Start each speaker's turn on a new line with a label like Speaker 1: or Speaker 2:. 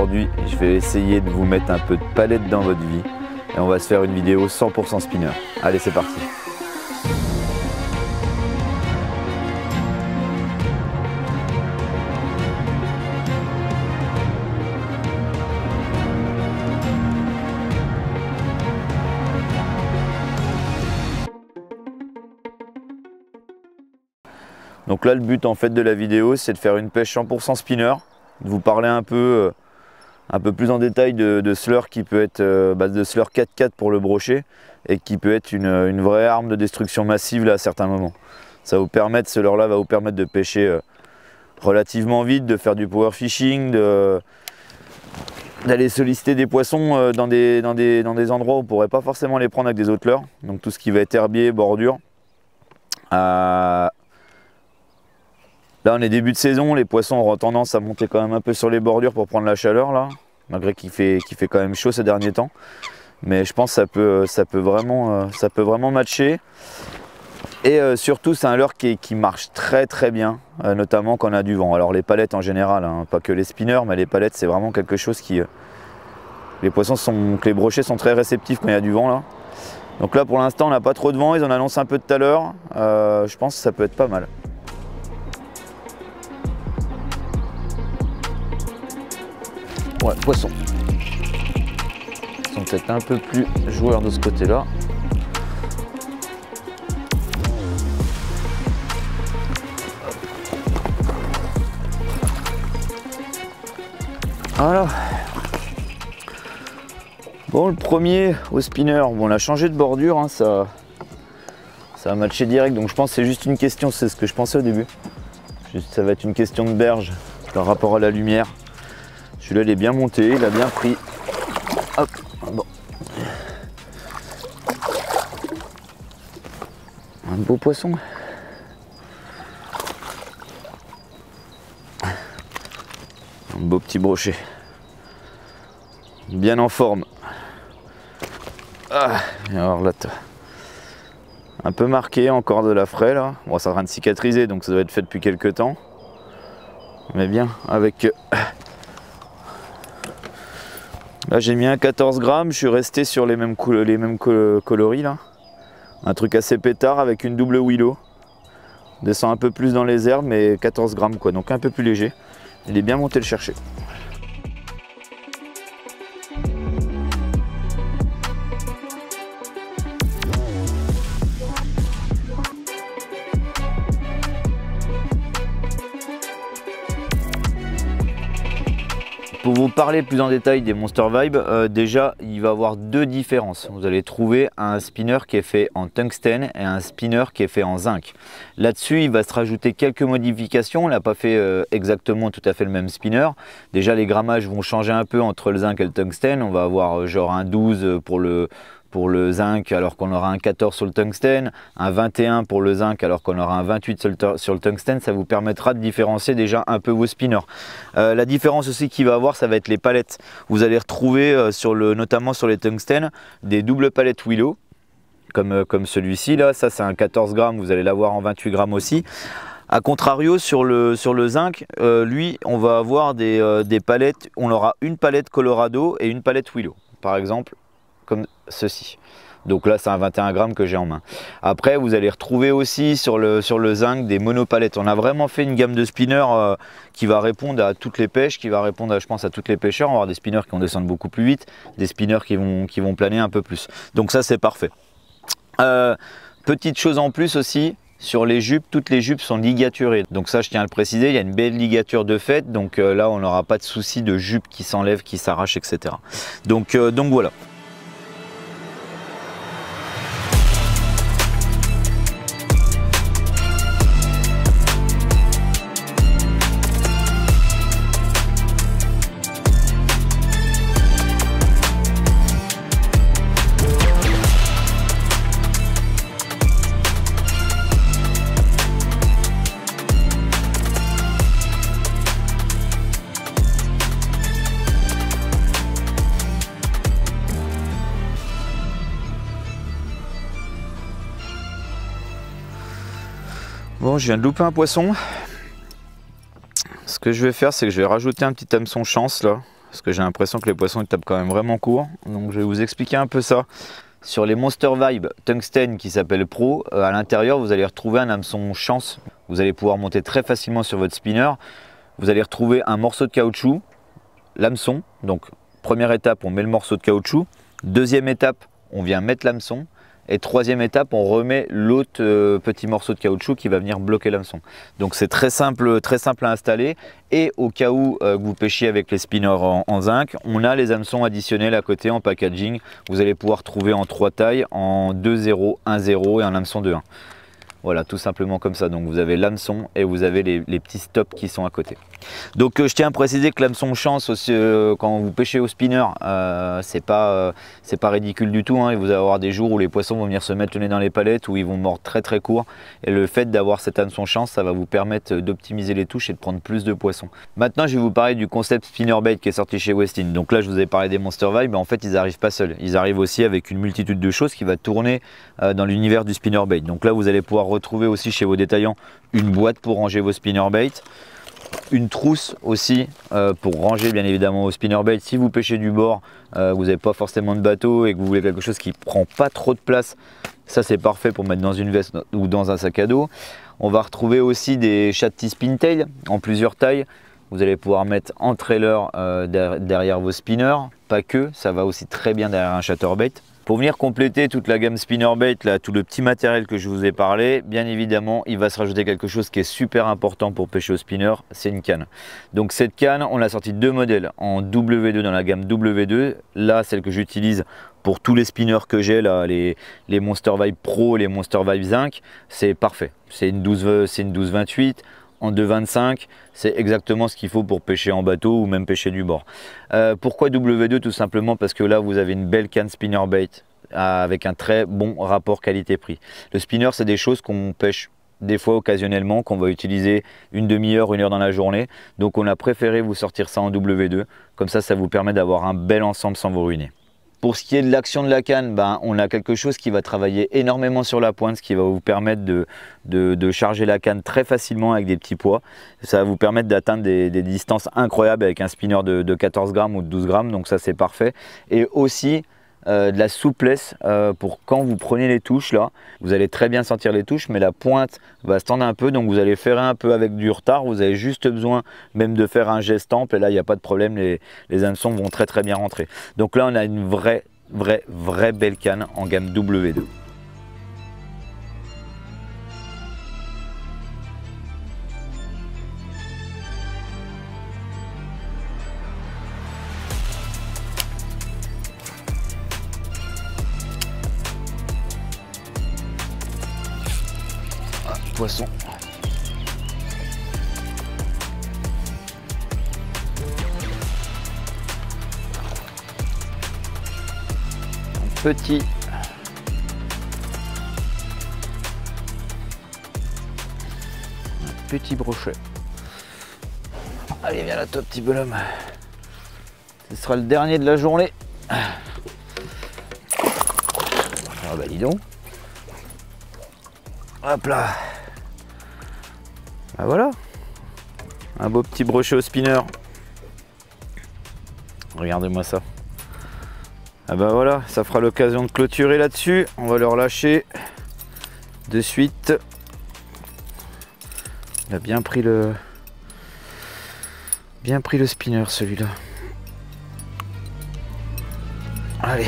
Speaker 1: aujourd'hui, je vais essayer de vous mettre un peu de palette dans votre vie et on va se faire une vidéo 100% spinner. Allez, c'est parti. Donc là, le but en fait de la vidéo, c'est de faire une pêche 100% spinner, de vous parler un peu plus en détail de ce leurre qui peut être de ce leurre 4x4 pour le brochet et qui peut être une vraie arme de destruction massive là, à certains moments. Ça va vous permettre, ce leurre là va vous permettre de pêcher relativement vite, de faire du power fishing, d'aller solliciter des poissons dans des endroits où on ne pourrait pas forcément les prendre avec des autres leurres. Donc tout ce qui va être herbier, bordure. Là on est début de saison, les poissons auront tendance à monter quand même un peu sur les bordures pour prendre la chaleur là, malgré qu'il fait quand même chaud ces derniers temps. Mais je pense que ça peut vraiment matcher. Et surtout c'est un leurre qui marche très bien, notamment quand on a du vent. Alors les palettes en général, hein, pas que les spinners, mais les palettes c'est vraiment quelque chose qui... les brochets sont très réceptifs quand il y a du vent là. Donc là pour l'instant on n'a pas trop de vent, ils en annoncent un peu tout à l'heure. Je pense que ça peut être pas mal. Ouais, poisson. Ils sont peut-être un peu plus joueurs de ce côté-là. Voilà. Bon, le premier au spinner, bon, on a changé de bordure, hein, ça a matché direct, donc je pense que c'est juste une question, c'est ce que je pensais au début. Ça va être une question de berge par rapport à la lumière. Celui-là il est bien monté, il a bien pris. Hop, bon. Un beau poisson. Un beau petit brochet. Bien en forme. Ah, et alors là, un peu marqué, encore de la fraie là. Bon, ça est en train de cicatriser, donc ça doit être fait depuis quelques temps. Mais bien, avec... Là j'ai mis un 14 grammes, je suis resté sur les mêmes coloris là. Un truc assez pétard avec une double willow. Descend un peu plus dans les herbes mais 14 grammes quoi, donc un peu plus léger. Il est bien monté le chercher. Pour vous parler plus en détail des Monster Vibe, déjà il va y avoir deux différences. Vous allez trouver un spinner qui est fait en tungstène et un spinner qui est fait en zinc. Là-dessus il va se rajouter quelques modifications, on n'a pas fait exactement tout à fait le même spinner. Déjà les grammages vont changer un peu entre le zinc et le tungstène, on va avoir genre un 12 pour le zinc alors qu'on aura un 14 sur le tungstène, un 21 pour le zinc alors qu'on aura un 28 sur le tungstène. Ça vous permettra de différencier déjà un peu vos spinners. La différence aussi qu'il va avoir, ça va être les palettes. Vous allez retrouver notamment sur les tungstènes des doubles palettes willow comme celui-ci là. Ça c'est un 14 grammes, vous allez l'avoir en 28 grammes aussi. A contrario sur le zinc, lui on va avoir des palettes, on aura une palette Colorado et une palette willow par exemple, comme ceci. Donc là c'est un 21 grammes que j'ai en main. Après vous allez retrouver aussi sur le zinc des monopalettes. On a vraiment fait une gamme de spinners qui va répondre à toutes les pêches, qui va répondre je pense à tous les pêcheurs. On va avoir des spinners qui vont descendre beaucoup plus vite, des spinners qui vont planer un peu plus. Donc ça c'est parfait. Petite chose en plus aussi, sur les jupes, toutes les jupes sont ligaturées. Donc ça je tiens à le préciser, il y a une belle ligature de fait. Donc là on n'aura pas de souci de jupe qui s'enlève, qui s'arrache, etc. Donc voilà. Bon, je viens de louper un poisson. Ce que je vais faire, c'est que je vais rajouter un petit hameçon chance là. parce que j'ai l'impression que les poissons ils tapent quand même vraiment court. Donc je vais vous expliquer un peu ça. Sur les Monster Vibe Tungsten qui s'appelle Pro, à l'intérieur vous allez retrouver un hameçon chance. Vous allez pouvoir monter très facilement sur votre spinner. Vous allez retrouver un morceau de caoutchouc, l'hameçon. Donc première étape, on met le morceau de caoutchouc. Deuxième étape, on vient mettre l'hameçon. Et troisième étape, on remet l'autre petit morceau de caoutchouc qui va venir bloquer l'hameçon. Donc c'est très simple à installer. Et au cas où vous pêchiez avec les spinners en zinc, on a les hameçons additionnels à côté en packaging. Vous allez pouvoir trouver en 3 tailles, en 2-0, 1-0 et un hameçon de 1. Voilà, tout simplement comme ça. Donc vous avez l'hameçon et vous avez les petits stops qui sont à côté. Donc je tiens à préciser que l'hameçon chance aussi, quand vous pêchez au spinner, c'est pas ridicule du tout, hein. Vous allez avoir des jours où les poissons vont venir se mettre le nez dans les palettes, où ils vont mordre très court. Et le fait d'avoir cet hameçon chance, ça va vous permettre d'optimiser les touches et de prendre plus de poissons. Maintenant je vais vous parler du concept spinnerbait qui est sorti chez Westin. Donc là je vous ai parlé des Monster Vibe, mais en fait ils n'arrivent pas seuls. Ils arrivent aussi avec une multitude de choses qui va tourner dans l'univers du spinnerbait. Donc là vous allez pouvoir retrouver aussi chez vos détaillants une boîte pour ranger vos spinnerbait. Une trousse aussi pour ranger bien évidemment au spinnerbait. Si vous pêchez du bord, vous n'avez pas forcément de bateau et que vous voulez quelque chose qui ne prend pas trop de place, ça c'est parfait pour mettre dans une veste ou dans un sac à dos. On va retrouver aussi des chattis spintail en plusieurs tailles. Vous allez pouvoir mettre en trailer derrière vos spinners, pas que, ça va aussi très bien derrière un chatterbait. Pour venir compléter toute la gamme spinnerbait, là, tout le petit matériel que je vous ai parlé, bien évidemment, il va se rajouter quelque chose qui est super important pour pêcher au spinner, c'est une canne. Donc cette canne, on a sorti 2 modèles en W2 dans la gamme W2. Là, celle que j'utilise pour tous les spinners que j'ai, là, les Monster Vibe Pro, les Monster Vibe Zinc, c'est parfait. C'est une 12-28. En 2,25, c'est exactement ce qu'il faut pour pêcher en bateau ou même pêcher du bord. Pourquoi W2? Tout simplement parce que là vous avez une belle canne spinnerbait avec un très bon rapport qualité-prix. Le spinner, c'est des choses qu'on pêche des fois occasionnellement, qu'on va utiliser une demi-heure, 1 heure dans la journée. Donc on a préféré vous sortir ça en W2, comme ça vous permet d'avoir un bel ensemble sans vous ruiner. Pour ce qui est de l'action de la canne, on a quelque chose qui va travailler énormément sur la pointe, ce qui va vous permettre de charger la canne très facilement avec des petits poids. Ça va vous permettre d'atteindre des distances incroyables avec un spinner de 14 grammes ou de 12 grammes, donc ça c'est parfait. Et aussi de la souplesse pour quand vous prenez les touches là, vous allez très bien sentir les touches, mais la pointe va se tendre un peu, donc vous allez faire un peu avec du retard. Vous avez juste besoin même de faire un geste ample et là il n'y a pas de problème, les hameçons vont très bien rentrer. Donc là on a une vraie belle canne en gamme W2. Poisson. Un petit brochet. Allez, viens là toi petit bonhomme. Ce sera le dernier de la journée. Ah bah dis donc. Hop là. Ah voilà, un beau petit brochet au spinner. Regardez-moi ça. Ah bah voilà, ça fera l'occasion de clôturer là-dessus. On va le relâcher de suite. Il a bien pris le spinner celui-là. Allez.